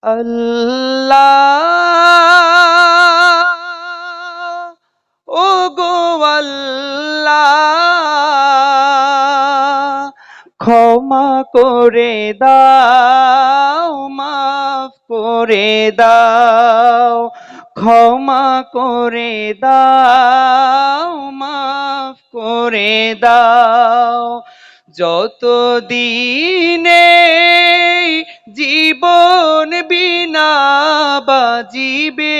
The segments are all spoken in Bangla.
আল্লাহ ও গো আল্লাহ, ক্ষমা করে দাও, মাফ করে দাও, ক্ষমা করে দাও, মাফ করে দাও। যত দিনে জীবন বিনা বাজিবে,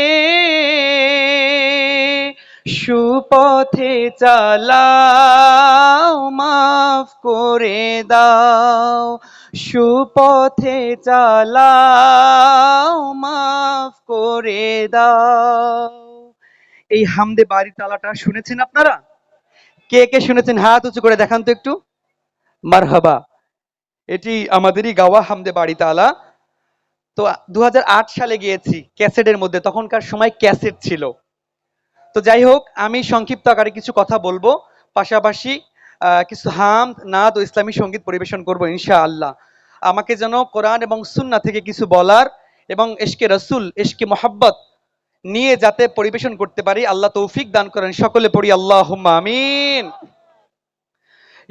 সুপথে চালাও, মাফ করে দাও, সুপথে চালাও, মাফ করে দাও। এই হামদে বাড়ি তালাটা শুনেছেন আপনারা? কে কে শুনেছেন হাত উঁচু করে দেখান তো একটু। মারহাবা। এটি আমাদেরই গাওয়া হামদে বাড়ি তালা। তো 2008 সালে গিয়েছি ক্যাসেটের মধ্যে, তখনকার সময় ক্যাসেট ছিল। তো যাই হোক, আমি সংক্ষিপ্ত আকারে কিছু কথা বলবো, পাশাপাশি কিছু হামদ, নাত ও ইসলামী সঙ্গীত পরিবেশন করব ইনশাআল্লাহ। আমাকে যেন কোরআন এবং সুন্নাহ থেকে কিছু বলার এবং ইশকে রাসূল, ইশকে মোহাব্বত নিয়ে যাতে পরিবেশন করতে পারি, আল্লাহ তৌফিক দান করেন। সকলে পড়ি আল্লাহুম্মা আমিন।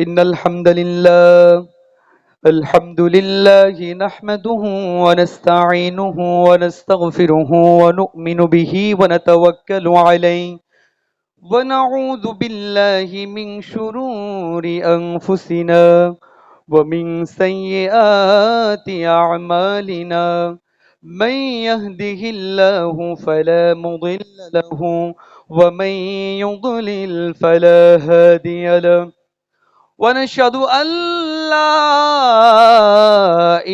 ইন্নাল হামদালিল্লাহ, الحمد لله نحمده ونستعينه ونستغفره ونؤمن به ونتوكل عليه ونعوذ بالله من شرور أنفسنا ومن سيئات أعمالنا. من يهده الله فلا مضل له ومن يضلل فلا هادي له. ونشهد أن لا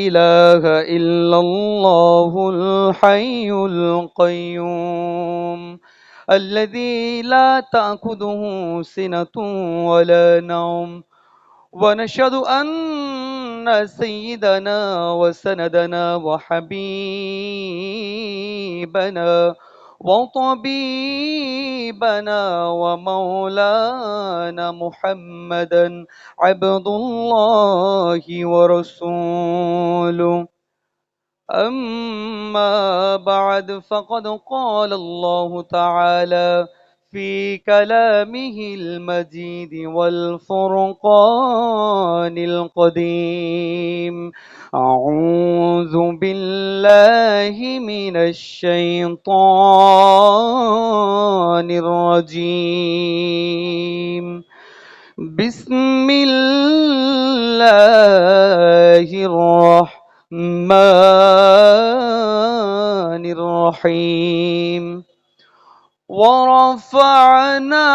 إله إلا الله الحي القيوم الذي لا تأخذه سنة ولا نوم. ونشهد أن سيدنا وسندنا وحبيبنا وطبيبنا ومولانا محمدا عبد الله ورسوله. أما بعد، فقد قال الله تعالى في كلامه المجيد والفرقان القديم: أعوذ بالله من الشيطان الرجيم. بسم الله الرحمن الرحيم. ورفعنا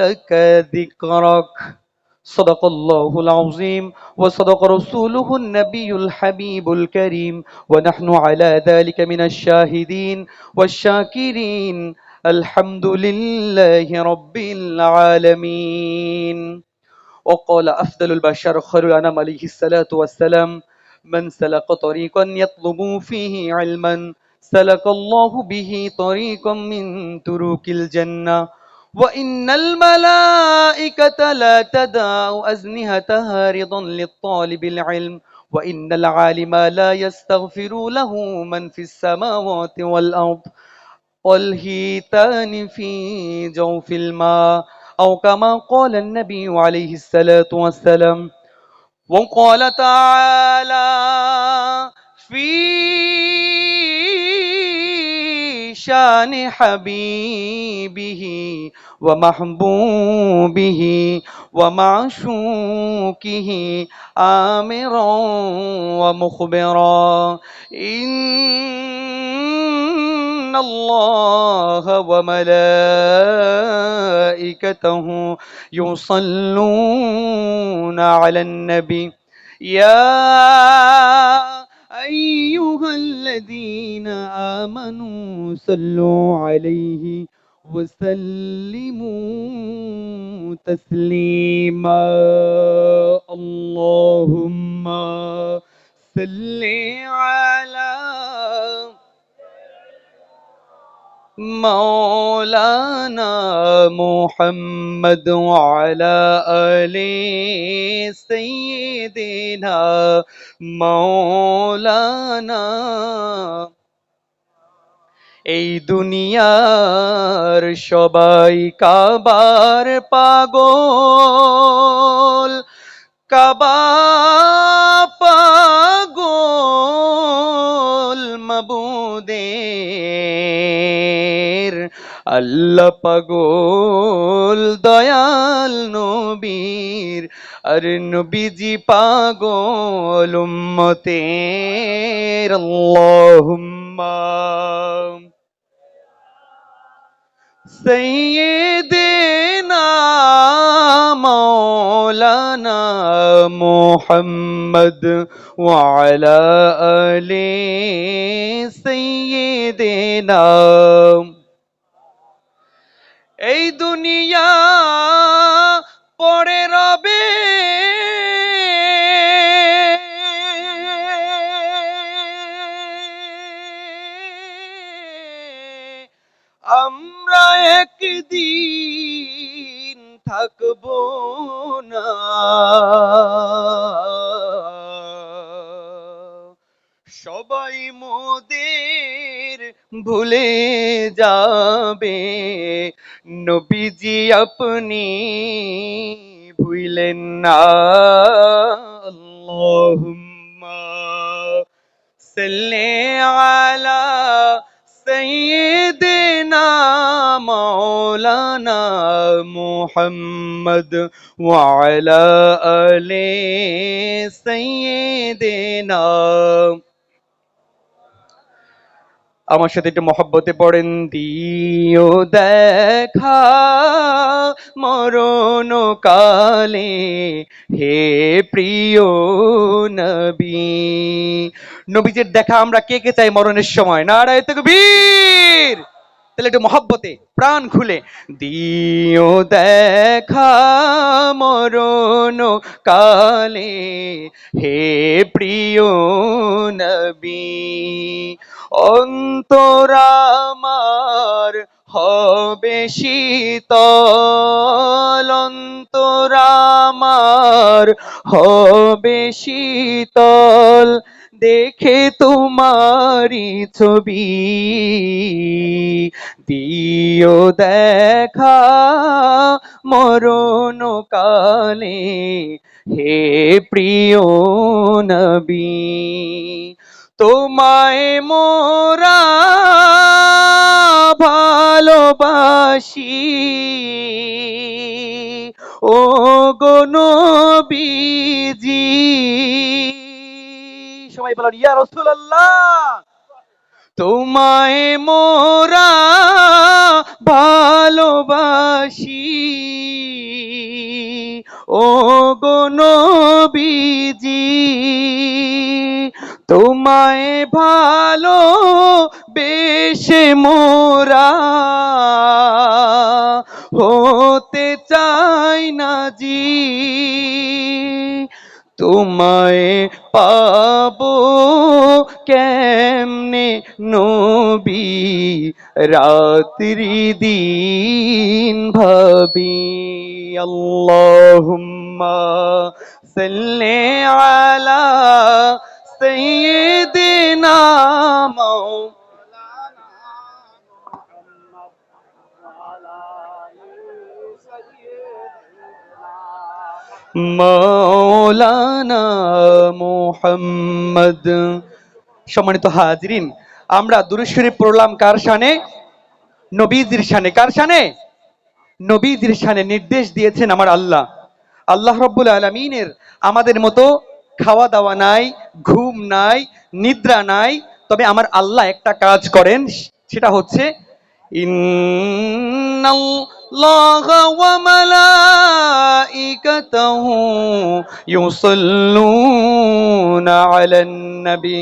لك ذكرك. صدق الله العظيم وصدق رسوله النبي الحبيب الكريم، ونحن على ذلك من الشاهدين والشاكرين. الحمد لله رب العالمين. وقال أفضل البشر خير الأنام عليه الصلاة والسلام: من سلك طريقا يطلب فيه علما سلك الله به طريقا من طرق الجنة. وإن الملائكة لا تدع أجنحتها رضا للطالب العلم. وإن العالم لا يستغفر له من في السماوات والأرض والهيتان في جوف الماء، أو كما قال النبي عليه الصلاة والسلام. وقال تعالى في شان حبيبه ومحبوبه ومعشوقه آمرا ومخبرا: إن الله وملائكته يصلون على النبي يا أيها الذين آمنوا صلوا عليه وسلموا تسليما. اللهم صل على مولانا محمد وعلى آل سيدنا مولانا এই দুনিয়ার সবাই কাবার পাগল, কাবা পাগল মাবুদের, আল্লাহ পাগল দয়াল নবীর, আর নবীজি পাগল উম্মতের। আল্লাহুম্মা سيدنا مولانا محمد وعلى آل سيدنا এই দুনিয়া পড়ে রবে আমরা একদিন থাকবো না, সবাই মোদের ভুলে যাবে, নবীজি আপনি ভুলেন না। আল্লাহুম্মা সাল্লি আলা سيدنا مولانا محمد وعلى آل سيدنا। আমার সাথে একটু মহব্বতে পড়েন, দিও দেখা মরণ কালে হে প্রিয় নবী। নবীজির দেখা আমরা কে কে চাই মরণের সময়? নারায়ে তাকবীর। তাহলে একটু মহব্বতে প্রাণ খুলে, দিও দেখা মরণ কালে হে প্রিয় নবী, অন্তর আমার হবে শীতল, অন্তর আমার হবে শীতল দেখে তোমারি ছবি, দিও দেখা মরণ কালে হে প্রিয় নবী। তোমায় মোরা ভালোবাসি ও গো নবীজি, সবাই বলেন ইয়া রাসূলুল্লাহ। তোমায় মোরা ভালোবাসি ও গো নবীজি, তোমায় ভালো বেশে মোরা হতে চাই না জি, তোমায় পাবো কেমনে নবী, রাত্রি দিন ভাবি। আল্লাহুম্মা সাল্লি আলা সাইয়্যিদিনা মাওলানা মুহাম্মদ। সম্মানিত হাজরিন, আমরা দুরূদ শরীফ পড়লাম কার শানে? নবীজির শানে। কার শানে? নবীজির শানে। নির্দেশ দিয়েছেন আমার আল্লাহ। আল্লাহ রাব্বুল আলামিনের আমাদের মতো খাওয়া দাওয়া নাই, ঘুম নাই, নিদ্রা নাই, তবে আমার আল্লাহ একটা কাজ করেন, সেটা হচ্ছে ইন্নাল্লাহা ওয়া মালাইকাতাহু ইউসাল্লুনা আলান নবী।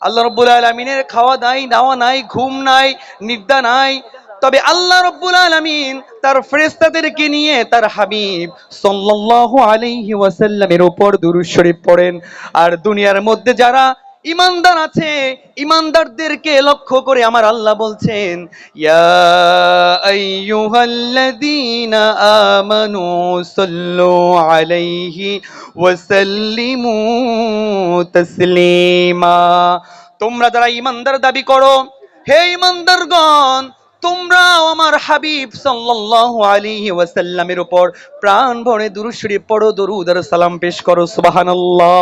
আল্লাহ রাব্বুল আলামিনের খাওয়া নাই, দাওয়া নাই, ঘুম নাই, নিদ্রা নাই, তবে আল্লাহ রাব্বুল আলামিন তার ফেরেশতাদেরকে নিয়ে তার হাবিব সাল্লাল্লাহু আলাইহি ওয়াসাল্লামের উপর দুরূদ শরীফ পড়েন। আর দুনিয়ার মধ্যে যারা ইমানদার আছে, ইমানদারদেরকে লক্ষ্য করে আমার আল্লাহ বলছেন, ইয়া আইয়ুহাল্লাযীনা আমানু সাল্লু আলাইহি ওয়া সাল্লিমু তাসলিমা। তোমরা যারা ইমানদার দাবি করো, হে ইমানদারগণ, তোমরাও আমার হাবিব সাল্লাল্লাহু আলাইহি ওয়াসাল্লামের উপর প্রাণ ভরে দুরূদ শরীফ পড়ো, দরুদ আর সালাম পেশ করো। সুবহানাল্লাহ।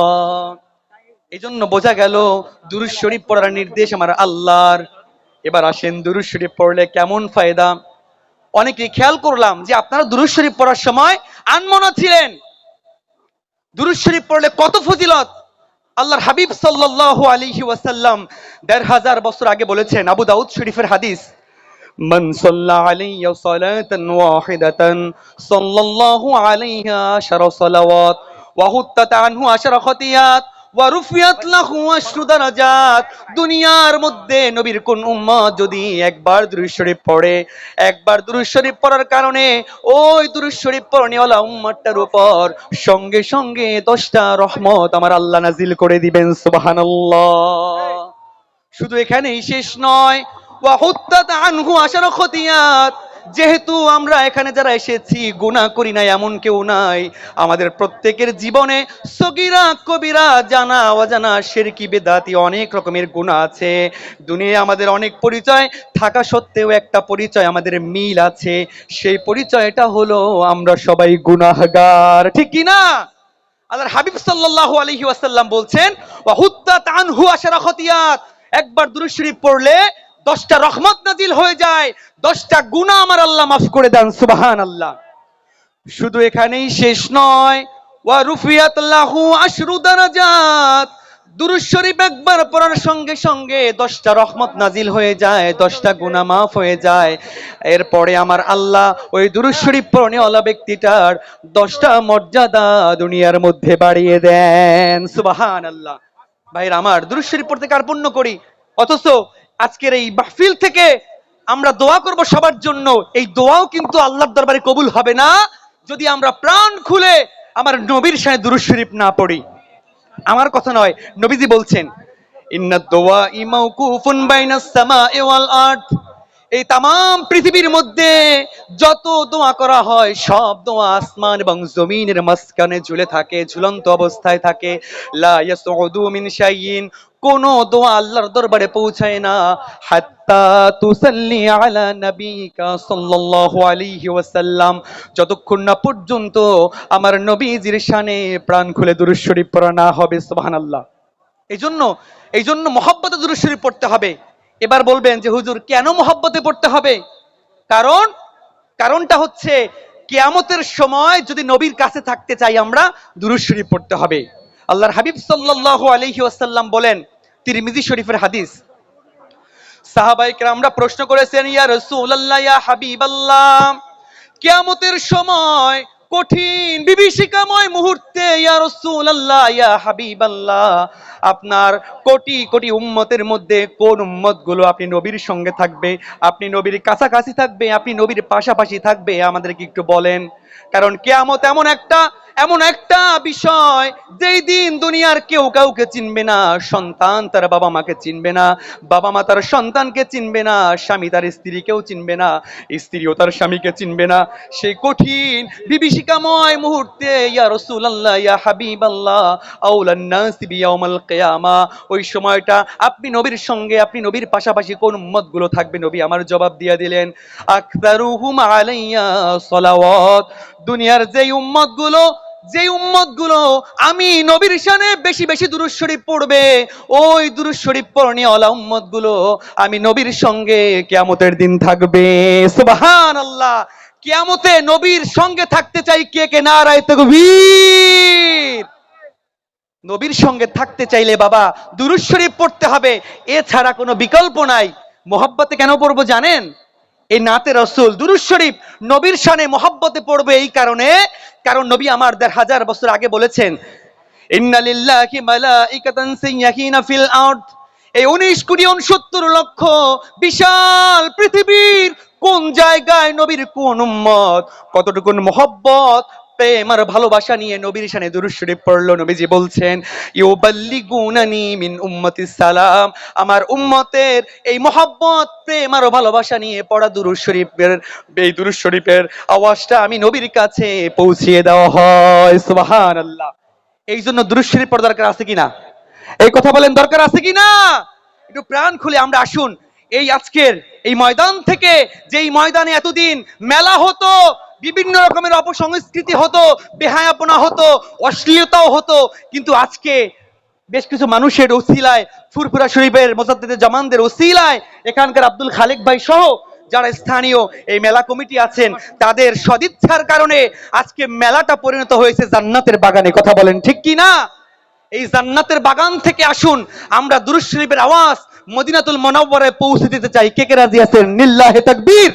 এই জন্য বোঝা গেল দুরূদ শরীফ পড়ার নির্দেশ আমার আল্লাহর। এবার আসেন দুরূদ শরীফ পড়লে কেমন ফায়দা। অনেকে খেয়াল করলাম যে আপনারা দুরূদ শরীফ পড়ার সময় আনমনা ছিলেন। দুরূদ শরীফ পড়লে কত ফজিলত। আল্লাহর হাবিব সাল্লাল্লাহু আলাইহি ওয়াসাল্লাম ১৫০০ বছর আগে বলেছেন, আবু দাউদ শরীফের হাদিস, মান সাল্লা আলাইয়া সালাতান ওয়াহিদাতান সাল্লাল্লাহু আলাইহা আশারা সালাওয়াত ওয়া হুত্তাত আনহু আশারা খতিয়াত ওয়া রুফিয়াত লাহু আশরু দারাজাত। দুনিয়ার মধ্যে নবীর কোন উম্মত যদি একবার দুরূদ শরীফ পড়ে, একবার দুরূদ শরীফ পড়ার কারণে ওই দুরূদ শরীফ পড়নেওয়ালা উম্মতটার উপর সঙ্গে সঙ্গে 10টা রহমত আমার আল্লাহ নাজিল করে দিবেন। সুবহানাল্লাহ। শুধু এখানেই শেষ নয়, ওয়া হুত্তাত আনহু আশারা খতিয়াত। যেহেতু আমরা এখানে যারা এসেছি গুনাহ করি না এমন কেউ নাই। আমাদের প্রত্যেকের জীবনে সগীরা কবিরা, জানা অজানা, শিরকি বিদআতি অনেক রকমের গুনাহ আছে। দুনিয়ায় আমাদের অনেক পরিচয় থাকা সত্ত্বেও একটা পরিচয় আমাদের মিল আছে। সেই পরিচয়টা হলো আমরা সবাই গুনাহগার। ঠিক কি না? আল্লাহর হাবিব সাল্লাল্লাহু আলাইহি ওয়াসাল্লাম বলছেন, ওয়া হুত্তাত আনহু আশারা খতিয়াত। একবার দুরূদ শরীফ পড়লে 10টা রহমত নাজিল হয়ে যায়, 10টা গুনাহ আমার আল্লাহ মাফ করে দেন। সুবহানাল্লাহ। শুধু এখানেই শেষ নয়, ওয়া রুফিয়াত লাহু আশরু দারাজাত। দুরূদ শরীফ একবার পড়ার সঙ্গে সঙ্গে 10টা রহমত নাজিল হয়ে যায়, 10টা গুনাহ মাফ হয়ে যায়। এরপরে আমার আল্লাহ ওই দুরূদ শরীফ পড়নেওয়ালা ব্যক্তিটার 10টা মর্যাদা দুনিয়ার মধ্যে বাড়িয়ে দেন। সুবহানাল্লাহ। ভাইরা আমার, দুরূদ শরীফ পড়তে কার পুণ্য করি, অথচ আজকের এই মাহফিল থেকে আমরা দোয়া করব সবার জন্য। এই দোয়াও কিন্তু আল্লাহর দরবারে কবুল হবে না যদি আমরা প্রাণ খুলে আমার নবীর শানে দুরূদ শরীফ না পড়ি। আমার কথা নয়, নবীজি বলছেন, ইন্নাদ দুআই মাওকুফুন বাইনাস সামাই ওয়াল আরদ। এই তামাম পৃথিবীর মধ্যে যত দোয়া করা হয় সব দোয়া আসমান এবং জমিনের মাঝখানে ঝুলে থাকে, ঝুলন্ত অবস্থায় থাকে। লা ইয়াসউদু মিন শাইইন, কোন দোয়া আল্লাহর দরবারে পৌঁছায় না হাত্তা তুসাল্লি আলা নবিকা সাল্লাল্লাহু আলাইহি ওয়াসাল্লাম, যতক্ষণ না পর্যন্ত আমার নবীজির শানে প্রাণ খুলে দুরূদ শরীফ পড়া না হবে। সুবহানাল্লাহ। এই জন্য মহব্বতে দুরূদ শরীফ পড়তে হবে। এবার বলবেন যে হুজুর কেন মহব্বতে পড়তে হবে? কারণটা হচ্ছে কিয়ামতের সময় যদি নবীর কাছে থাকতে চাই আমরা দুরূদ শরীফ পড়তে হবে। আল্লাহর হাবিব সাল্লাল্লাহু আলাইহি ওয়াসাল্লাম বলেন, তিরমিজি শরীফের হাদিস, সাহাবায়ে কেরামরা প্রশ্ন করেছেন, ইয়া রাসূলুল্লাহ, ইয়া হাবিবাল্লাহ, কিয়ামতের সময় কঠিন বিভীষিকাময় মুহূর্তে, ইয়া রাসূলুল্লাহ, ইয়া হাবিবাল্লাহ, আপনার কোটি কোটি উম্মতের মধ্যে কোন উম্মতগুলো আপনি নবীর সঙ্গে থাকবে, আপনি নবীর কাছাকাছি থাকবে, আপনি নবীর পাশাপাশি থাকবে, আমাদেরকে একটু বলেন। কারণ কিয়ামত এমন একটা বিষয় যেই দিন দুনিয়ার কেউ কাউকে চিনবে না। সন্তান তার বাবা মাকে চিনবে না, বাবা মা তার সন্তানকে চিনবে না, স্বামী তার স্ত্রীকেও চিনবে না, স্ত্রীও তার স্বামীকে চিনবে না। সেই কঠিন বিভীষিকাময় মুহূর্তে, ইয়া রাসূলুল্লাহ, ইয়া হাবিবাল্লাহ, আউলান নাস বিয়াউমাল কিয়ামা, ওই সময়টা আপনি নবীর সঙ্গে, আপনি নবীর পাশাপাশি কোন উম্মতগুলো থাকবে? নবী আমার জবাব দিয়ে দিলেন, আকতারুহুম আলাইয়া সালাওয়াত। দুনিয়ার যেই উম্মতগুলো আমি নবীর শানে বেশি বেশি দুরূদ শরীফ পড়বে, ওই দুরূদ শরীফ পড়নেওয়ালা উম্মতগুলো আমি নবীর সঙ্গে কিয়ামতের দিন থাকবে। সুবহানাল্লাহ। কিয়ামতে নবীর সঙ্গে থাকতে চাই কে কে? নারায়ে তাকবীর। নবীর সঙ্গে থাকতে চাইলে বাবা দুরূদ শরীফ পড়তে হবে, এছাড়া কোনো বিকল্প নাই। মহব্বতে কেন পড়বো জানেন? এই নাতে রসুল দুরূদ শরীফ নবীর শানে মহব্বতে পড়বে এই কারণে, কারণ নবী আমার ১৫০০ বছর আগে বলেছেন, ইন্না লিল্লাহি মালাইকাতান সাইয়্যাহিনা ফিল আরদ। এই 19,69,00,০০ বিশাল পৃথিবীর কোন জায়গায় নবীর কোন উম্মত কতটুকুন মহব্বত প্রেম আর ভালোবাসা নিয়ে নবীর শানে দুরূদ শরীফ পড়লো। নবীজি বলছেন, ইউবাল্লিগুনানি মিন উম্মতিস সালাম, আমার উম্মতের এই মহব্বত, প্রেম আর ভালোবাসা নিয়ে পড়া দুরূদ শরীফের, এই দুরূদ শরীফের আওয়াজটা আমি নবীর কাছে পৌঁছিয়ে দেওয়া হয়। সুবহানাল্লাহ। এই জন্য দুরূদ শরীফ পড়ার দরকার আছে কিনা? এই কথা বলেন, দরকার আছে কিনা? একটু প্রাণ খুলে আমরা আসুন এই আজকের এই ময়দান থেকে, যেই ময়দানে এতদিন মেলা হতো, বিভিন্ন রকমের অপসংস্কৃতি হতো, বেহায়াপনা হতো, অশ্লীলতাও হতো, কিন্তু আজকে বেশ কিছু মানুষের ওসিলায়, ফুরফুরা শরীফের মোজাদ্দেদে জামানদের ওসিলায়, এখানকার আব্দুল খালেক ভাই সহ যারা স্থানীয় এই মেলা কমিটি আছেন, তাদের সদিচ্ছার কারণে আজকে মেলাটা পরিণত হয়েছে জান্নাতের বাগানে। কথা বলেন ঠিক কি না? এই জান্নাতের বাগান থেকে আসুন আমরা দুরূদ শরীফের আওয়াজ মদিনাতুল মুনাওয়ারায় পৌঁছে দিতে চাই। কে কে রাজি আছেন? লিল্লাহে তাকবীর।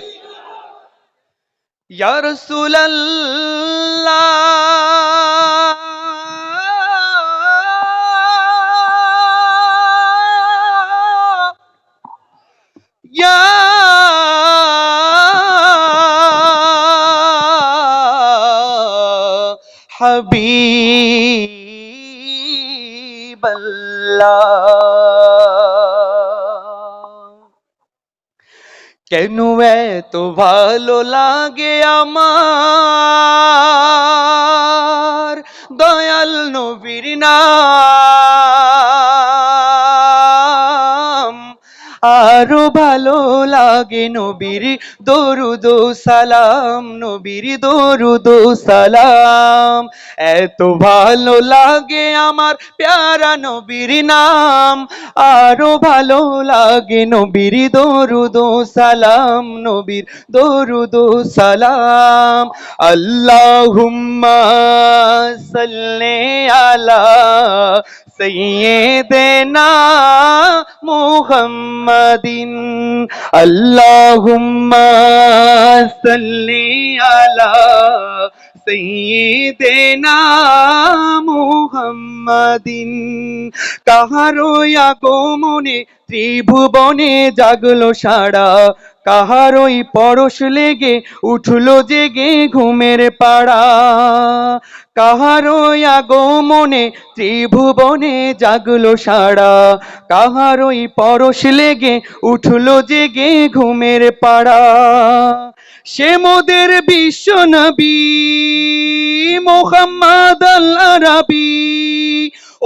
ইয়া রাসূলুল্লাহ, ইয়া হাবিবাল্লাহ, কেন এত ভালো লাগে আমার দয়াল নবীর নাম, আরো ভালো লাগে নবীর দরুদ ও সালাম, নবীর দরুদ ও সালাম, এত ভালো লাগে আমার প্যারা নবীর নাম, আরো ভালো লাগে নবীর দরুদ ও সালাম, নবীর দরুদ ও সালাম। আল্লাহুম্মা সাল্লি আলা সাইয়্যিদিনা মুহাম্মাদিন, আল্লাহুম্মা সাল্লি আলা সাইয়্যিদিনা মুহাম্মাদিন। কাহারো আগমনে ত্রিভুবনে জাগলো সাড়া, কাহারই পরশ লেগে উঠলো জেগে ঘুমের পাড়া, কাহারই আগমনে ত্রিভুবনে জাগলো সাড়া, কাহারই পরশ লেগে উঠলো জেগে ঘুমের পাড়া। সে মোদের বিশ্ব নবী মুহাম্মদ আল আরাবী,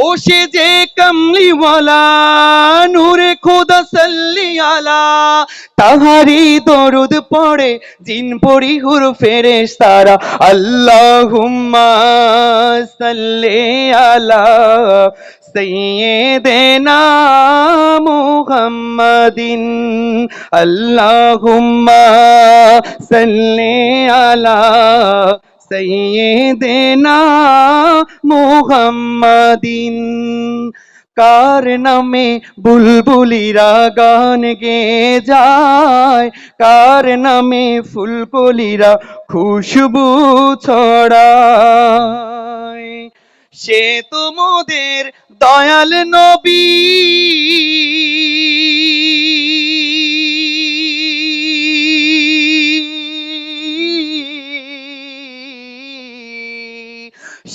ও সে যে কামলিওয়ালা নূরে খোদা সাল্লি আলা, তাহারি দরুদ পড়ে জিন পড়ি হুর ফেরেশতারা। আল্লাহুম্মা সাল্লি আলা সাইয়্যিদিনা মুহাম্মাদিন, আল্লাহুম্মা সাল্লি আলা সাইয়্যিদিনা মুহাম্মাদিন। কার নামে বুলবুলিরা গান গেয়ে যায়, কার নামে ফুলকলিরা খুশবু ছড়ায়, সে তো মোদের দয়াল নবী,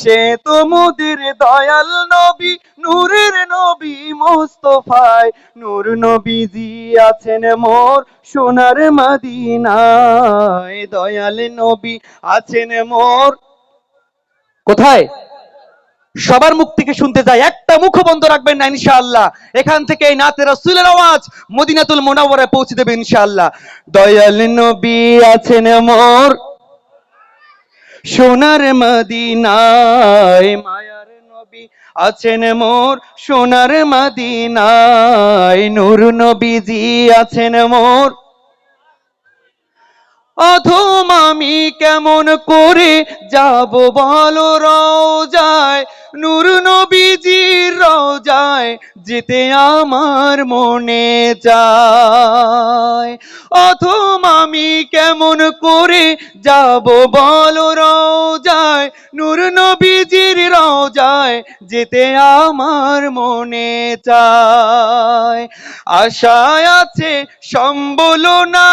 সে তো মোদের দয়াল নবী, নূরের নবী মুস্তাফায়, নূর নবীজি আছেন মোর সোনার মদিনায়, দয়াল নবী আছেন মোর কোথায়? সবার মুখ থেকে শুনতে চাই, একটা মুখ বন্ধ রাখবেন না ইনশাআল্লাহ। এখান থেকে এই নাতে রাসূলের আওয়াজ মদিনাতুল মুনাওয়ারায় পৌঁছে দেবে ইনশাআল্লাহ। দয়াল নবী আছেন মোর সোনার মদিনায়, মায়ার নবী আছেন মোর সোনার মদিনায়, নূর নবীজি আছেন মোর। অধম আমি কেমন করে যাব বলো রওজায়, নূর নবীজির রওজায় যেতে আমার মনে চায়। অধম আমি কেমন করে যাব বলো রওজায়, নূর নবীজির রওজায় যেতে আমার মনে চায়। আশায় আছে সম্বল না,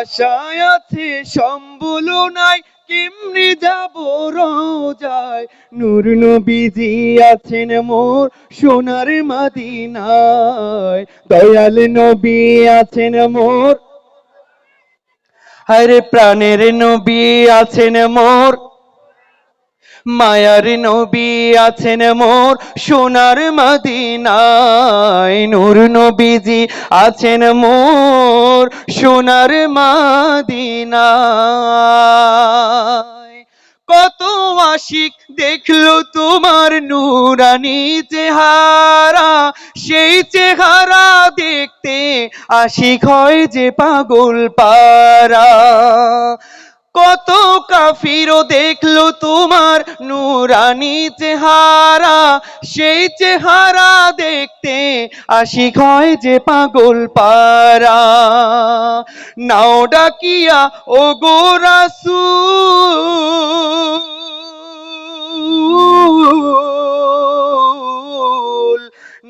আশায় আছে সম্বল নাই, কেমনে যাব রোজায়। নূর নবীজি আছেন মোর সোনার মদিনায়, দয়াল নবী আছেন মোর, আরে প্রাণের নবী আছেন মোর, মায়ার নবী আছেন মোর সোনার মদিনায়। নূর নবীজি আছেন মোর সোনার মদিনায়। কত আশিক দেখলো তোমার নূরানি চেহারা, সেই চেহারা দেখতে আশিক হয় যে পাগল পারা। কত কাফিরও দেখলো তোমার নূরানি চেহারা, সেই চেহারা দেখতে আশিক হয় যে পাগল পারা। নাও ডাকিয়া ও গো রাসূল,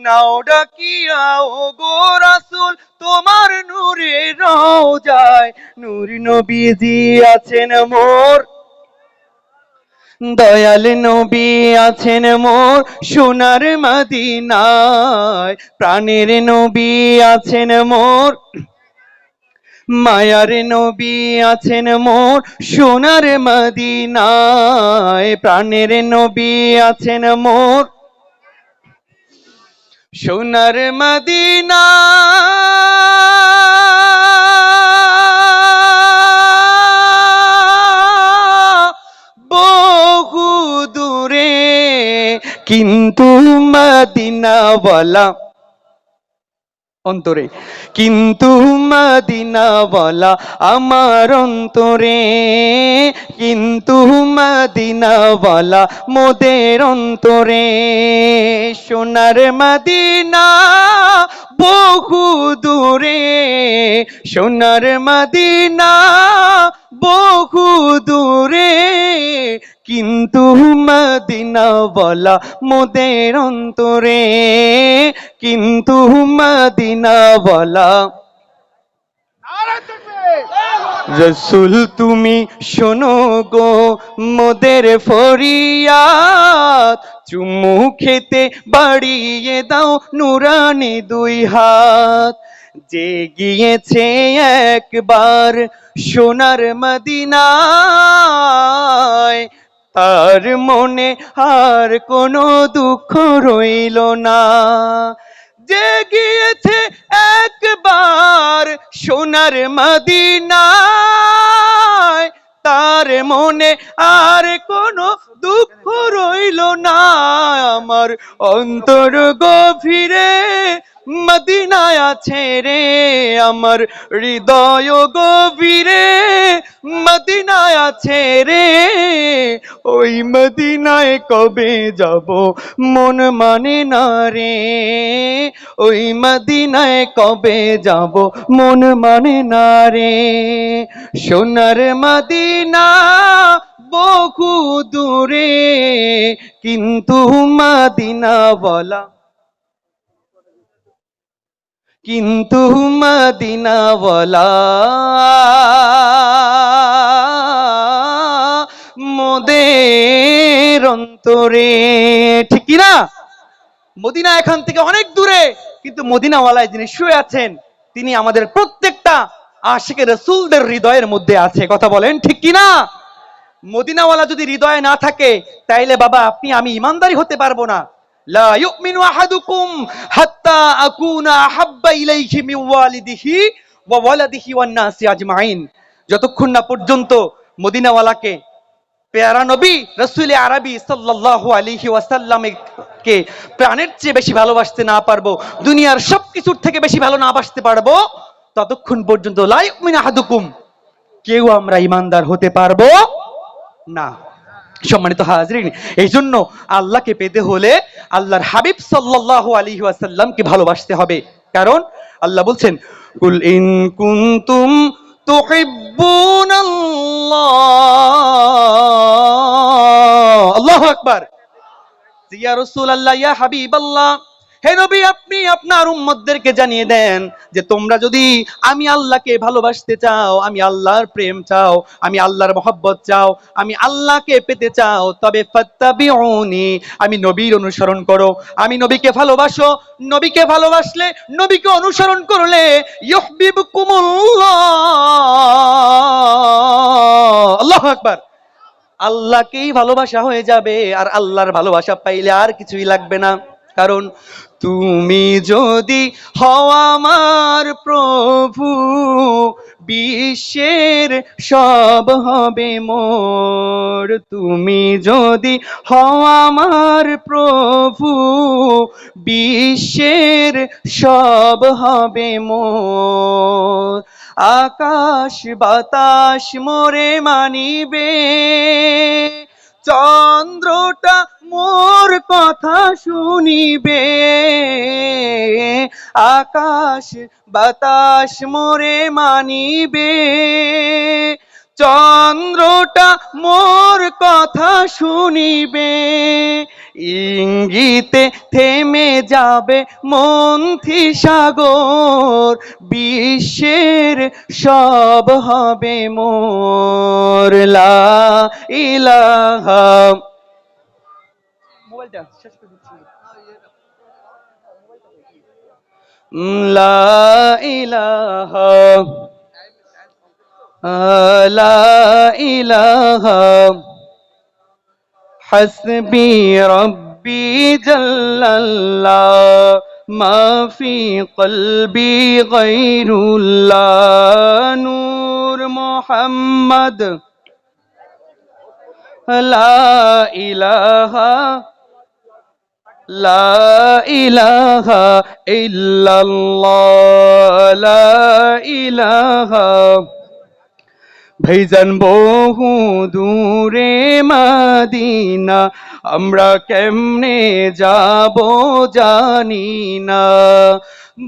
নাও ডাকিয়া ও গো রাসূল, তোমার নূরে রওজায়। নূর নবীজি আছেন মোর, দয়াল নবী আছেন মোর সোনার মদিনায়। প্রাণের নবী আছেন মোর, মায়ার নবী আছেন মোর সোনার মদিনায়। প্রাণের নবী আছেন মোর সোনার মদিনা। বহু দূরে কিন্তু মদিনাওয়ালা অন্তরে, কিন্তু মদিনাওয়ালা আমার অন্তরে, কিন্তু মদিনাওয়ালা মোদের অন্তরে। সোনার মদিনা বহু দূরে, সোনার মদিনা বহু দূরে, কিন্তু মদিনাওয়ালা মোদের অন্তরে, কিন্তু মদিনাওয়ালা। রসুল তুমি শোনো গো মোদের ফরিয়াদ, চুমু খেতে বাড়িয়ে দাও নুরানি দুই হাত। যে গিয়েছে একবার সোনার মদিনায়, তার মনে আর কোনো দুঃখ রইল না। যে গিয়েছে একবার সোনার মদিনায়, তার মনে আর কোনো দুঃখ রইল না। আমার অন্তর গভীরে মদিনায় আছে রে, আমার হৃদয় গভীরে মদিনায় আছে রে। ওই মদিনায় কবে যাব মন মানে না রে, ওই মদিনায় কবে যাব মন মানে না রে। সোনার মদিনা বহু দূরে, কিন্তু মদিনাওয়ালা, কিন্তু মদিনাওয়ালা মোদের অন্তরে। ঠিক কি না? মদিনা এখান থেকে অনেক দূরে, কিন্তু মদিনাওয়ালায় যিনি শুয়ে আছেন তিনি আমাদের প্রত্যেকটা আশিকের রাসূলদের হৃদয়ের মধ্যে আছে। কথা বলেন ঠিক কি না? মদিনাওয়ালা যদি হৃদয়ে না থাকে, তাইলে বাবা আপনি আমি ইমানদারি হতে পারবো না। লা ইউমিনু আহাদুকুম হাত্তা আকুনা আহাব্বা ইলাইহি মিন ওয়ালিদিহি ওয়া ওয়ালাদিহি ওয়ান নাসি আজমাইন। যতক্ষণ না পর্যন্ত মদিনাওয়ালাকে, পেয়ারা নবী রাসূল আরবি সাল্লাল্লাহু আলাইহি ওয়াসাল্লামকে প্রাণের চেয়ে বেশি ভালোবাসতে না পারবো, দুনিয়ার সবকিছুর থেকে বেশি ভালো না বাসতে পারবো, ততক্ষণ পর্যন্ত লা ইউমিনু আহাদুকুম, কেউ আমরা ইমানদার হতে পারবো না। সম্মানিত হাজরিন, এই জন্য আল্লাহকে পেতে হলে আল্লাহর হাবিব সাল্লাল্লাহু আলাইহি ওয়াসাল্লামকে ভালোবাসতে হবে। কারণ আল্লাহ বলছেন, কুল ইন কুনতুম তুহিব্বুনাল্লাহ, আল্লাহু আকবার, ইয়া রাসূলুল্লাহ ইয়া হাবিবাল্লাহ, হে নবী, আপনি আপনার উম্মতদেরকে জানিয়ে দেন যে তোমরা যদি আমি আল্লাহকে ভালোবাসতে চাও, আমি আল্লাহর প্রেম চাও, আমি আল্লাহর মহব্বত চাও, আমি আল্লাহকে পেতে চাও, তবে ফাত্তাবিউনি, আমি নবীর অনুসরণ করো। আমি নবীকে ভালোবাসো, নবীকে ভালোবাসলে, নবীকে অনুসরণ করলে ইউহিব্বুকুমুল্লাহ, আল্লাহু আকবার, আল্লাহকেই ভালোবাসা হয়ে যাবে। আর আল্লাহর ভালোবাসা পাইলে আর কিছুই লাগবে না। কারণ তুমি যদি হও আমার প্রভু, বিশ্বের সব হবে মোর। তুমি যদি হও আমার প্রভু, বিশ্বের সব হবে মোর। আকাশ বাতাস মোরে মানিবে, চন্দ্রটা মোর কথা শুনিবে। আকাশ বাতাস মোরে মানিবে, চন্দ্রটা মোর কথা শুনিবে। ইঙ্গিতে থেমে যাবে মন্থি সাগর, বিশ্বের সব হবে মোর। লা ইলাহা, মোবাইলটা শেষ করে দিচ্ছি। লা ইলাহা, লা ইলাহা, হাসবি রব্বি জাল্লাল্লাহ, মা ফি কলবি গায়রুল্লাহ, নূর মুহাম্মদ। লা ইলাহা, লা ইলাহা ইল্লাল্লাহ, লা ইলাহা। ভাইজান বহু দূরে মদিনা, আমরা কেমনে যাব জানি না।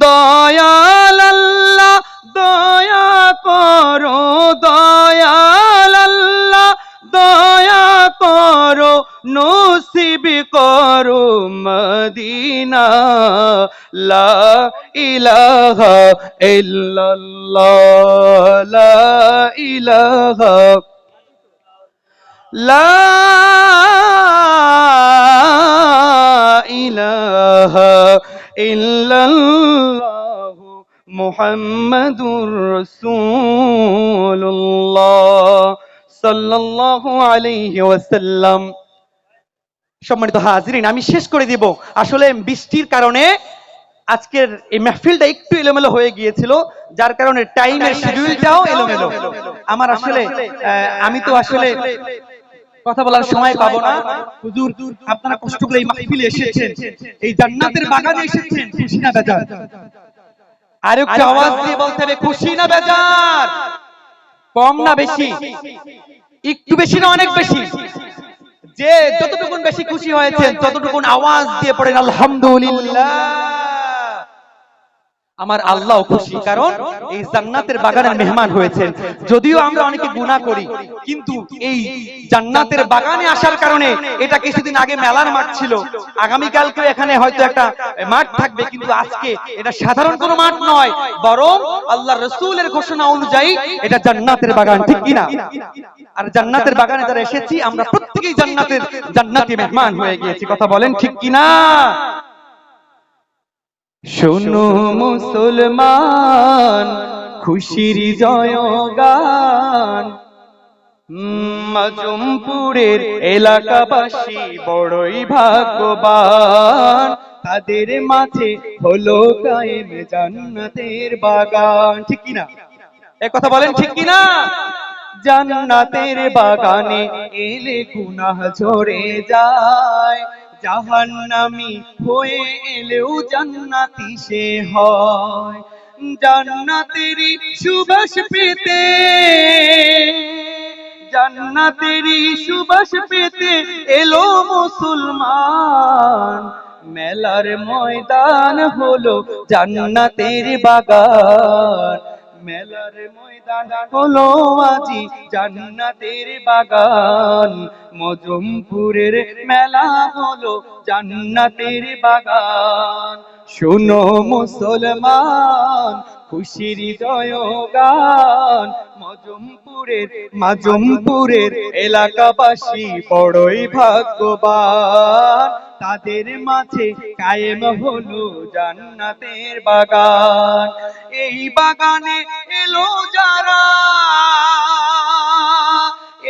দয়াল আল্লাহ দয়া করো, দয়াল আল্লাহ দয়া করো, নসিব করো মদিনা। লা ইলাহা ইল্লাল্লাহ, লা ইলাহা, লা ইলাহা ইল্লাল্লাহ, মুহাম্মাদুর রাসূলুল্লাহ সাল্লাল্লাহু আলাইহি ওয়াসাল্লাম। সম্মানিত হাজিরিন, আমি শেষ করে দিব। আসলে বৃষ্টির কারণে আজকের এই মাহফিলটা একটু এলোমেলো হয়ে গিয়েছিল, যার কারণে টাইমের শিডিউলটাও এলোমেলো। আমার আসলে আমি তো আসলে কথা বলার সময় পাবো না। হুজুর, আপনারা কষ্ট করে এই মাহফিলে এসেছেন, এই জান্নাতের বাগানে এসেছেন, খুশি না বেজার? আর একটু আওয়াজ দিয়ে বলতে হবে, খুশি না বেজার? কম না বেশি? একটু বেশি না অনেক বেশি? যে যতটুকুন বেশি খুশি হয়েছেন ততটুকুন আওয়াজ দিয়ে পড়েন আলহামদুলিল্লাহ। আমার আল্লাহ খুশি, কারণ এই জান্নাতের বাগানের মেহমান হয়েছেন। যদিও আমরা অনেকে গুনাহ করি, কিন্তু এই জান্নাতের বাগানে আসার কারণে, এটা কিছুদিন আগে মেলার মাঠ ছিল, আগামীকালকে এখানে হয়তো একটা মাঠ থাকবে, কিন্তু আজকে এটা সাধারণ কোনো মাঠ নয়, বরং আল্লাহর রাসূলের ঘোষণা অনুযায়ী এটা জান্নাতের বাগান, ঠিক কিনা? আর জান্নাতের বাগানে যারা এসেছি আমরা প্রত্যেকেই জান্নাতি মেহমান হয়ে গিয়েছি, কথা বলেন ঠিক কিনা? শোনো মুসলমান, খুশির জয়গান, মাজুমপুরের এলাকাবাসী বড়ই ভাগ্যবান, তাদের মাঝে হলো কায়েম জান্নাতের বাগান, ঠিক কিনা? এ কথা বলেন ঠিক কিনা? জান্নাতের বাগানে এলে গুনাহ ঝরে যায়, জাহান্নামী হয়ে এলেও জান্নাতি সে হয়। জান্নাতেরই সুবাস পেতে, জান্নাতেরই সুবাস পেতে এলো মুসলমান, মেলার ময়দান হলো জান্নাতের বাগান, মেলার ময়দান হলো আজি জান্নাতের বাগান, মজমপুরের মেলা হলো জান্নাতের বাগান। শোনো মুসলমান খুশির জয়গান, মাজমপুরের এলাকাবাসী বড়ই ভাগ্যবান, তাদের মাঝে কায়েম হলো জান্নাতের বাগান। এই বাগানে এলো যারা,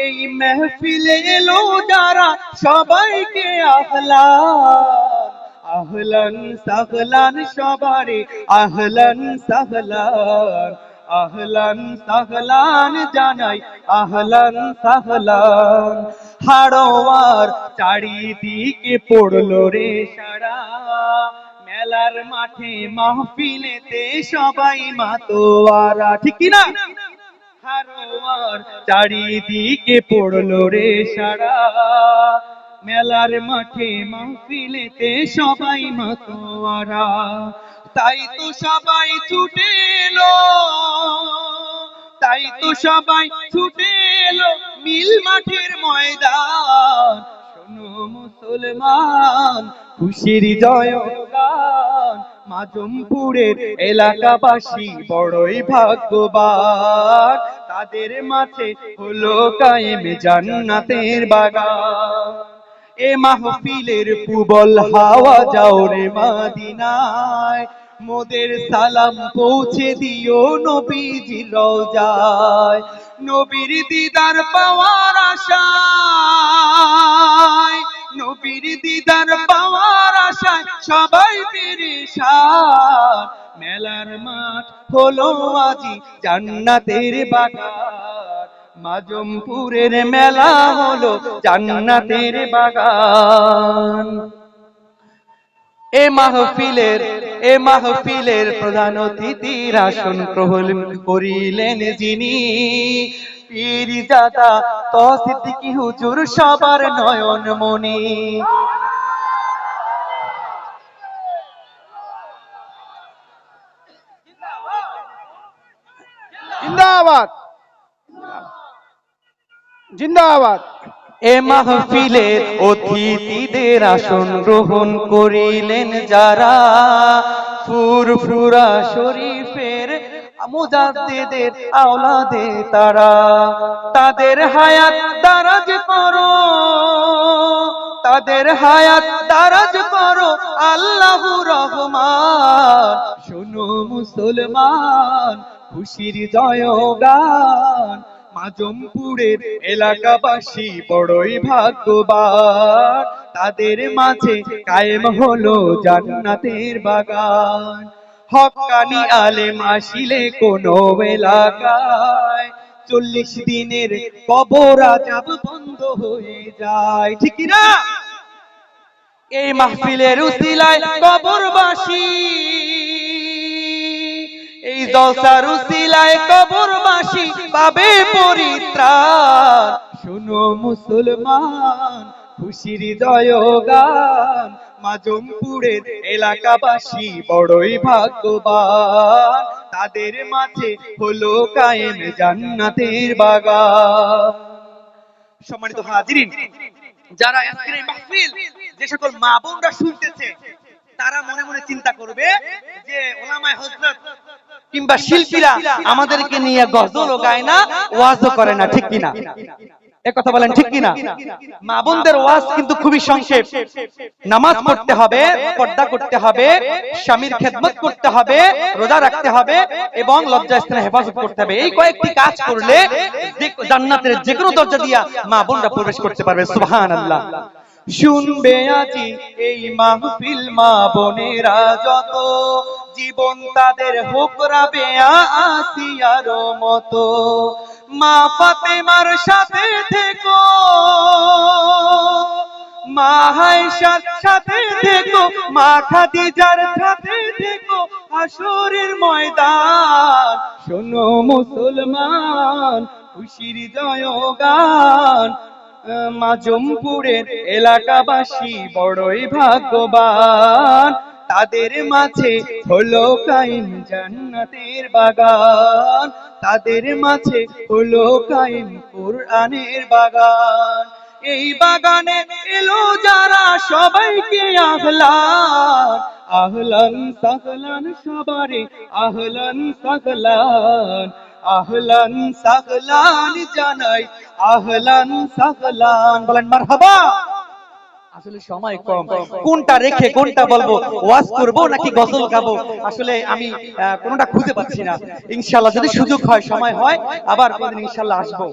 এই মেহফিলে এলো যারা, সবাইকে আহলান আহলান সাহলান, সবারে আহলান সাহলান, আহলান সাহলান জানাই, আহলান সাহলান। হাড়োয়ার চারিদিকে পড়লো রে সারা, মেলার মাঠে মাহফিলেতে সবাই মাতোয়ারা, ঠিক কি না? হাড়োয়ার চারিদিকে পড়লো রে সারা, মেলার মাঠে মাহফিলেতে সবাই মাতোয়ারা। তাই তো সবাই ছুটে এলো, তাই তো সবাই ছুটে এলো মিল মাঠের ময়দান। শোনো মুসলমান খুশির জয়গান, মাজমপুরের এলাকাবাসী বড়ই ভাগ্যবান, তাদের মাঝে হলো কায়েম জান্নাতের বাগান। এ মাহফিলের পুবল হাওয়া যাও রে মদিনায়, মোদের সালাম পৌঁছে দিও নবীজির রওজায়। নবীর দিদার পাওয়ার আশায়, নবীর দিদার পাওয়ার আশায় সবাই পেরেশান, মেলার মাঠ হলো আজি জান্নাতের বাগান, মাজমপুরের মেলা হলো জান্নাতের বাগান। এ মাহফিলের প্রধান অতিথির আসন গ্রহণ করিলেন যিনি, পীরজাদা সিদ্দিকী হুজুর সবার নয়ন মনি। জিন্দাবাদ জিন্দাবাদ। এ মাহফিলের অতিথিদের আসন গ্রহণ করিলেন যারা, ফুরফুরা শরীফের মুজাদ্দিদের আওলাদে তারা, তাদের হায়াত দারাজ করো, তাদের হায়াত দারাজ করো আল্লাহু রহমান। শোনো মুসলমান খুশির জয়গান, মাজমপুরের এলাকাবাসী বড়ই ভাগ্যবান, তাদের মাঝে কায়েম হলো জান্নাতের বাগান। হক্কানি আলেম আসিলে কোন এলাকায় 40 দিনের কবর আযাব বন্ধ হয়ে যায়, ঠিক কি না? এই মাহফিলের উসিলায় কবরবাসী, এই জলসার উসিলায় কবরবাসী পাবে পরিত্রাণ। শোনো মুসলমান খুশির জয়গান, মাজমপুরের এলাকাবাসী বড়ই ভাগ্যবান, তাদের মাঝে হলো কায়েম জান্নাতের বাগান। সম্মানিত হাজিরিন, যারা আজকের এই মাহফিল যে সকল মা বোনরা শুনতেছে, তারা মনে মনে চিন্তা করবে যে ওলামায়ে হযরত কিংবা শিল্পীরা আমাদেরকে নিয়ে গজলও গায় না, ওয়াজও করে না, ঠিক কিনা? এক কথা বলেন, ঠিক কিনা? মা বোনদের ওয়াজ কিন্তু খুবই সংক্ষেপ। নামাজ পড়তে হবে, পর্দা করতে হবে, স্বামীর খেদমত করতে হবে, রোজা রাখতে হবে এবং লজ্জাস্থানের হেফাজত করতে হবে। এই কয়েকটি কাজ করলে জান্নাতের যে কোনো দরজা দিয়া মা বোনরা প্রবেশ করতে পারবে। সুবহানাল্লাহ। শুনবে আজি এই মাহফিল মা বোনেরা যত, জীবন তাদের হোক রাবেয়া আসিয়ার মতো। মা ফাতেমার সাথে থেকো, মা আয়েশার সাথে থেকো, মা খাদিজার সাথে থেকো হাসরের ময়দান। শোনো মুসলমান খুশির জয়গান, মাজমপুরের এলাকাবাসী বড়ই ভাগ্যবান, তাদের মাঝে হলো কায়েম জান্নাতের বাগান, তাদের মাঝে হলো কায়েম কোরআনের বাগান। এই বাগানে এলো যারা সবাইকে আহলান, আহলান সাহলান সবারে আহলান সাহলান, আহলান সাহলান জানাই, আহলান সাহলান। বলেন মারহাবা। আসলে সময় কম, কোনটা রেখে কোনটা বলবো, ওয়াজ করব নাকি গজল গাবো, আসলে আমি কোনটা খুঁজে পাচ্ছি না। ইনশাআল্লাহ যদি সুযোগ হয়, সময় হয়, আবার কোনদিন ইনশাআল্লাহ আসবো।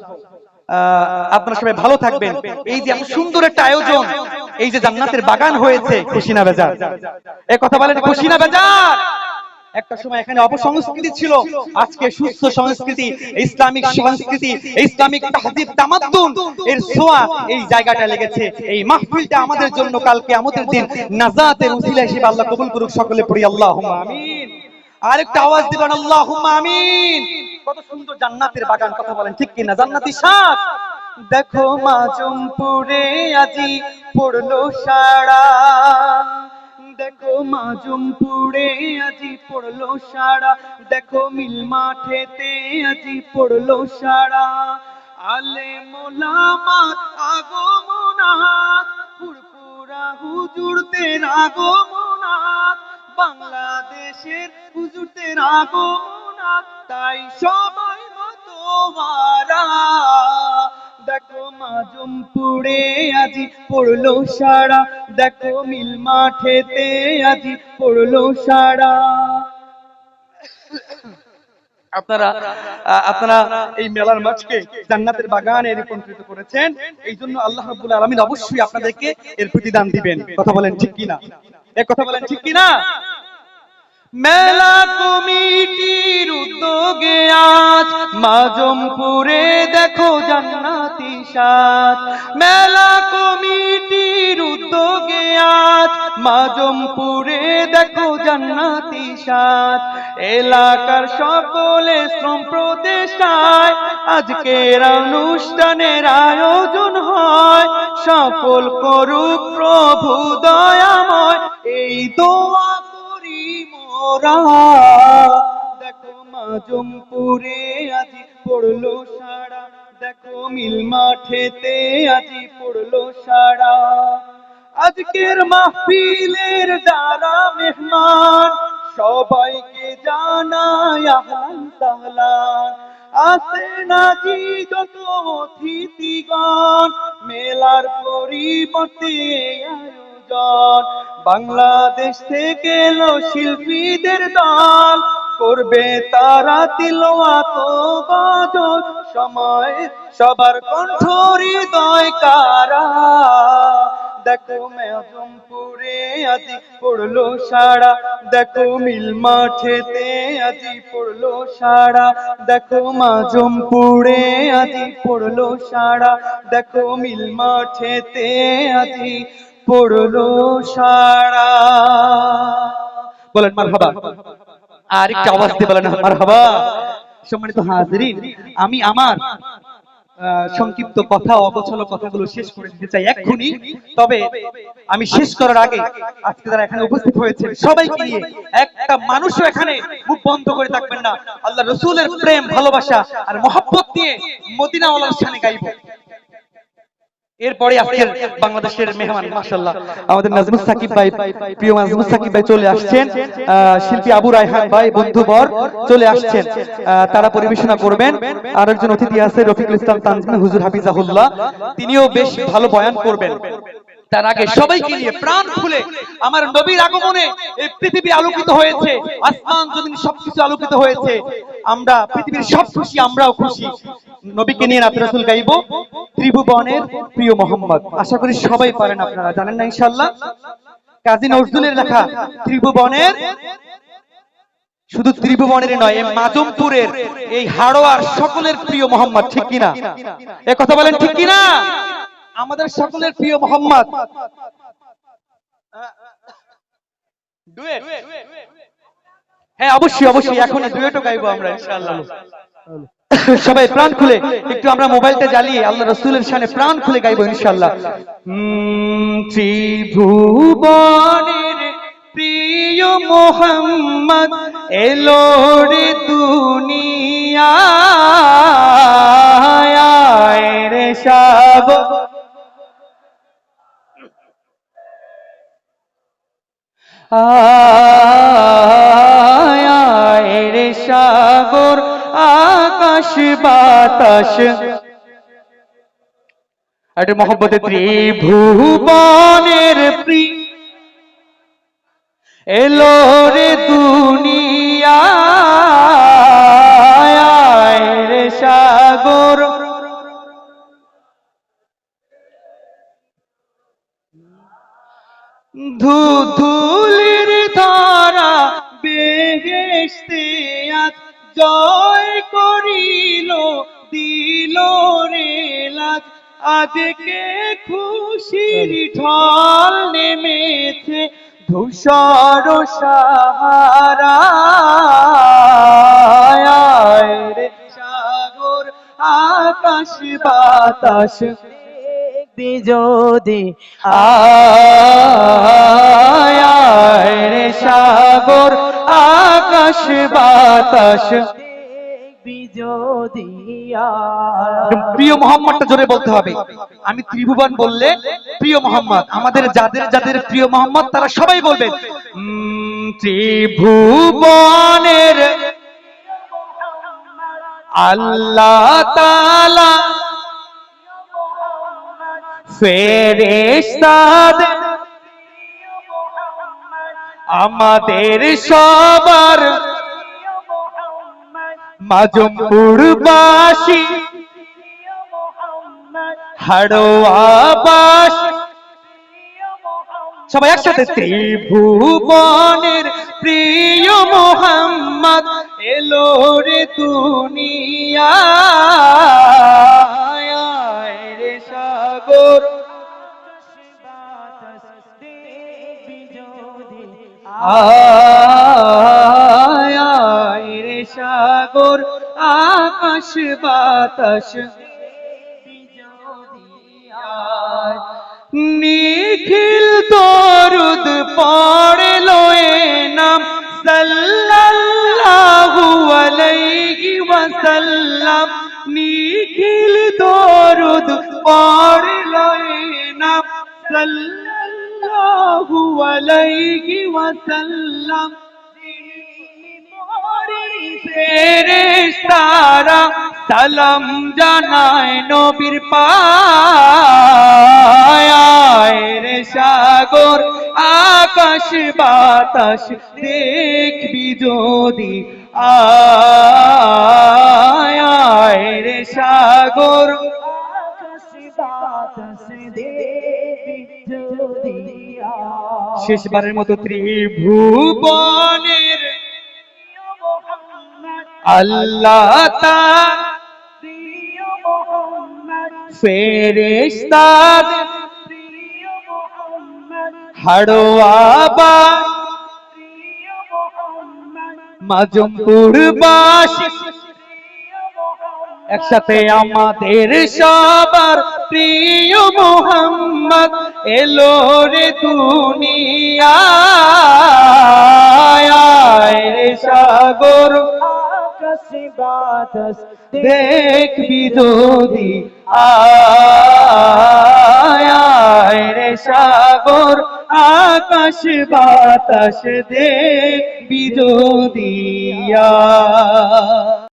আপনারা সবাই ভালো থাকবেন। এই যে এত সুন্দর একটা আয়োজন, এই যে জান্নাতের বাগান হয়েছে, খুশি না বেজার? এই কথা বলেন, খুশি না বেজার? একটা সময় এখানে অপসংস্কৃতি ছিল, আজকে সুস্থ সংস্কৃতি, ইসলামিক সংস্কৃতি, ইসলামিক তাহজিব তামাদ্দুন এর ছোঁয়া এই জায়গাটা লেগেছে। এই মাহফিলটা আমাদের জন্য কাল কিয়ামতের দিন নাজাতের উসিলা হিসেবে আল্লাহ কবুল করুক। সকলে পড়ি আল্লাহুম্মা আমিন। আরেকটা আওয়াজ দিবেন, আল্লাহুম্মা আমিন। কত সুন্দর জান্নাতের বাগান, কথা বলেন ঠিক কিনা? জান্নাতি শাক। দেখো মাজুমপুরে আজি পড়লো সারা, দেখো মাজুমপুরে আজি পড়লো সারা, দেখো মিল মাঠেতে আজি পড়লো সারা। আলেম ওলামার আগমনাত, ফুরফুরা হুজুরদের আগমনাত, বাংলাদেশের হুজুরদের আগমনাত, তাই সবাই মতোয়ারা। দেখো মাজুমপুরে আজি পড়লো সারা, দেখো মিল মাঠেতে আজি পড়লো সারা। আপনারা আপনারা এই মেলার মাঠকে জান্নাতের বাগানে রূপান্তরিত করেছেন, এই জন্য আল্লাহ রাব্বুল আলামিন অবশ্যই আপনাদেরকে এর প্রতিদান দিবেন। কথা বলেন ঠিক কিনা? এক কথা বলেন ঠিক কিনা? মেলা কমিটির উদ্যোগে আজ মাজুমপুরে দেখো জান্নাতি সাজ, মেলা কমিটির উদ্যোগে আজ মাজুমপুরে দেখো জান্নাতি সাজ। এলাকার সকলে শ্রম প্রতিষ্ঠায় আজকের অনুষ্ঠানের আয়োজন হয়, সফল করুক প্রভু দয়াময়, এই দোয়া করি মোরা। দেখো মাজুমপুরে আজি পড়লো সারা, দেখো মিল মাঠেতে আজি পড়লো সারা। আজকের মাহফিলের যারা মেহমান, সবাইকে জানাই আহলান সাহলান। আসেন আজি যত অতিথিগণ, মেলার পরিবর্তে আয়োজন। বাংলাদেশ থেকে এলো শিল্পীদের দল, করবে তারা তিলাওয়াত ও গজল, সময় সবার কণ্ঠ হৃদয় কারা। দেখো মাজুমপুরে আজি পড়লো সারা, দেখো মিল মাঠেতে আজি পড়লো সারা, দেখো মাজুমপুরে আজি পড়লো সারা, দেখো মিল মাঠেতে আজি পড়লো সারা। বলেন মারহাবা। আর একটা আওয়াজ দিয়ে বলেন মারহাবা। সম্মানিত হাজিরিন, আমি আমার সংক্ষিপ্ত কথা, অগোছালো কথাগুলো শেষ করে দিতে চাই এক্ষুনি। তবে আমি শেষ করার আগে আজকে যারা এখানে উপস্থিত হয়েছে সবাইকে নিয়ে একটা মানুষও এখানে মুখ বন্ধ করে থাকবেন না, আল্লাহ রাসূলের প্রেম ভালোবাসা আর মহব্বত নিয়ে মদিনাওয়ালার শানে গাইব। এরপরে আজকের বাংলাদেশের মেহমান মাশাআল্লাহ আমাদের নাজমুস সাকিব ভাই, প্রিয় নাজমুস সাকিব ভাই চলে আসছেন, শিল্পী আবু রায়হান ভাই বন্ধুবর চলে আসছেন, তারা পরিবেশনা করবেন। আর একজন অতিথি আছে রফিকুল ইসলাম তানজিম হুজুর হাফিজাহুল্লাহ, তিনিও বেশ ভালো বয়ান করবেন। তার আগে সবাইকে নিয়ে প্রাণ খুলে আমার নবীর আগমনে এই পৃথিবী আলোকিত হয়েছে, আসমান জমিন সবকিছু আলোকিত হয়েছে, আমরা পৃথিবীর সব খুশি, আমরাও খুশি। নবীকে নিয়ে নাত রাসূল গাইবো, ত্রিভুবনের প্রিয় মোহাম্মদ। আশা করি সবাই পারেন, আপনারা জানেন না ইনশাআল্লাহ। কাজী নজরুলের লেখা ত্রিভুবনের, শুধু ত্রিভুবনের নয়, এই মাজুমপুরের, এই হাড়োয়ার সকলের প্রিয় মোহাম্মদ। ঠিক কিনা? এ কথা বলেন ঠিক কিনা? আমাদের সকলের প্রিয় মোহাম্মদ। ডুয়েট? হ্যাঁ অবশ্যই অবশ্যই, এখন ডুয়েটও গাইবো আমরা ইনশাআল্লাহ। সবাই প্রাণ খুলে একটু আমরা মোবাইলটা জ্বালিয়ে আল্লাহ রাসূলের শানে প্রাণ খুলে গাইবো ইনশাআল্লাহ। ত্রিভুবনের প্রিয় মোহাম্মদ এলো রে দুনিয়ায় রে সাগর আয় রে সাগর আকাশ বাতাস একটা মহব্বতে ত্রিভুবনের এলো রে দুনিয়ায় রে সাগর ধুধুলির ধারা বেহেশতে আজ জয় করিল দিল রে লাজ আজকে খুশির ঢল নেমেছে ধূসর সাহারায় রে সাগর আকাশ বাতাস যদি আয় রে সাগর আকাশ বাতাস যদি প্রিয় মোহাম্মদটা জোরে বলতে হবে। আমি ত্রিভুবন বললে প্রিয় মোহাম্মদ, আমাদের যাদের যাদের প্রিয় মোহাম্মদ তারা সবাই বলবেন ত্রিভুবনের আল্লাহ তাআলা ফেরেশতাদের আমাদের সবার মাজমপুরবাসী হাড়োয়াবাসী সবাই একসাথে ত্রিভুবনের প্রিয় মোহাম্মদ এলো রে দুনিয়ায় রে সাগর আয় রে সাগর আকাশ বাতাস নিখিল দরুদ পড়লো এ নাম সাল্লাল্লাহু আলাইহি ওয়াসাল্লাম নিখিল দরুদ পড়লো এ নাম সাল্লাল্লাহু আলাইহি ওয়াসাল্লাম ফেরেশতারা সালাম জানায় নবীর পায় রে সাগর আকাশ বাতাস দেখবি যদি আয় রে সাগর শেষবারের মতো ত্রিভুবনের আল্লাহ তাআলা ফেরেশতাদের হাড়োয়াবাসী মাজমপুরবাসী একসাথে আমাদের সবার প্রিয় মোহাম্মদ এলো রে দুনিয়ায় রে সাগর বাতাস দেখবি যদি আয় রে সাগর আকাশ বাতাস দেখবি যদি